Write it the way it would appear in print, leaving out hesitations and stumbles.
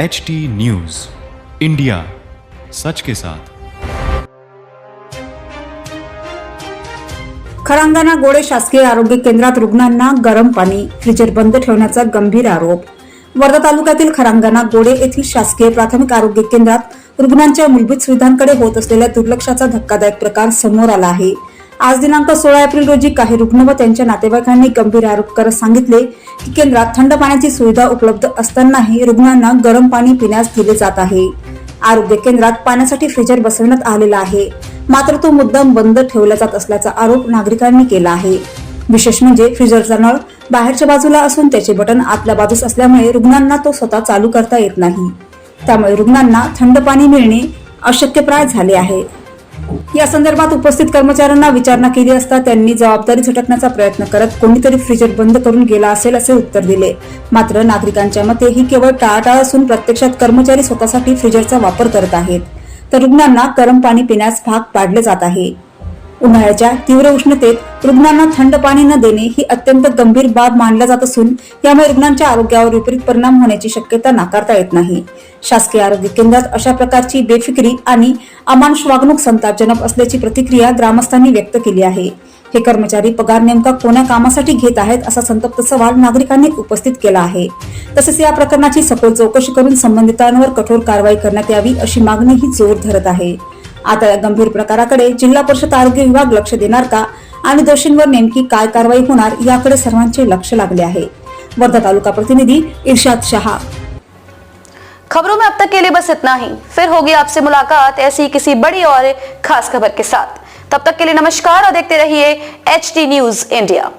HT news India, सच के साथ। खरांगाणा गोडे शासकीय आरोग्य केंद्रात रुग्णांना गरम पाणी फ्रीजर बंद ठेवण्याचा गंभीर आरोप। वर्धा तालुक्यातील खरांगाणा गोडे येथील शासकीय प्राथमिक आरोग्य केंद्रात रुग्णांच्या मूलभूत सुविधांकडे होत असलेल्या दुर्लक्षाचा धक्कादायक प्रकार समोर आला आहे। आज दिनांक 16 एप्रिल रोजी काही रुग्ण व त्यांच्या नातेवाईकांनी गंभीर आरोप करत सांगितले की केंद्रात थंड पाण्याची सुविधा उपलब्ध असतानाही रुग्णांना गरम पाणी पिण्यास दिले जात आहे। आरोग्य केंद्रात पाण्यासाठी फ्रीजर बसवण्यात आलेला आहे, मात्र तो मुद्दाम बंद ठेवला जात असल्याचा आरोप नागरिकांनी केला आहे। विशेष म्हणजे फ्रीजरचा नळ बाहेरच्या बाजूला असून त्याचे बटन आतल्या बाजूस असल्यामुळे रुग्णांना तो स्वतः चालू करता येत नाही। त्यामुळे रुग्णांना थंड पाणी मिळणे अशक्यप्राय झाले आहे। या संदर्भात उपस्थित कर्मचाऱ्यांना विचारणा केली असता त्यांनी जबाबदारी झटकण्याचा प्रयत्न करत कोणीतरी फ्रीजर बंद करून गेला असेल असे उत्तर दिले। मात्र नागरिकांच्या मते ही केवळ टाळाटाळ असून प्रत्यक्षात कर्मचारी स्वतःसाठी फ्रीजरचा वापर करत आहेत, तर रुग्णांना गरम पाणी पिण्यास भाग पाडले जात आहे। उन्हाळ्याच्या तीव्र उष्णतेत रुग्णांना थंड पाणी न देणे ही अत्यंत गंभीर बाब मानल्या जात असून यामुळे रुग्णांच्या आरोग्यावर विपरीत परिणाम होण्याची शक्यता नाकारता येत नाही। शासकीय आरोग्य केंद्रात अशा प्रकारची बेफिकिरी आणि अमानुष वागणूक संतापजनक असल्याची प्रतिक्रिया ग्रामस्थांनी व्यक्त केली आहे। हे कर्मचारी पगार नेमका कोण्या कामासाठी घेत आहेत असा संतप्त सवाल नागरिकांनी उपस्थित केला आहे। तसेच या प्रकरणाची सखोल चौकशी करून संबंधितांवर कठोर कारवाई करण्यात यावी अशी मागणीही जोर धरत आहे। आता या गंभीर प्रकाराकडे जिल्हा परिषद आरोग्य विभाग लक्ष देणार का आणि दोषींवर नेमकी काय कारवाई होणार याकडे सर्वांचे लक्ष लागले आहे। वर्धा तालुका प्रतिनिधि इरशाद शाह। खबरों में अब तक के लिए बस इतना ही। फिर होगी आपसे मुलाकात ऐसी किसी बड़ी और खास खबर के साथ। तब तक के लिए नमस्कार और देखते रहिए HT न्यूज इंडिया।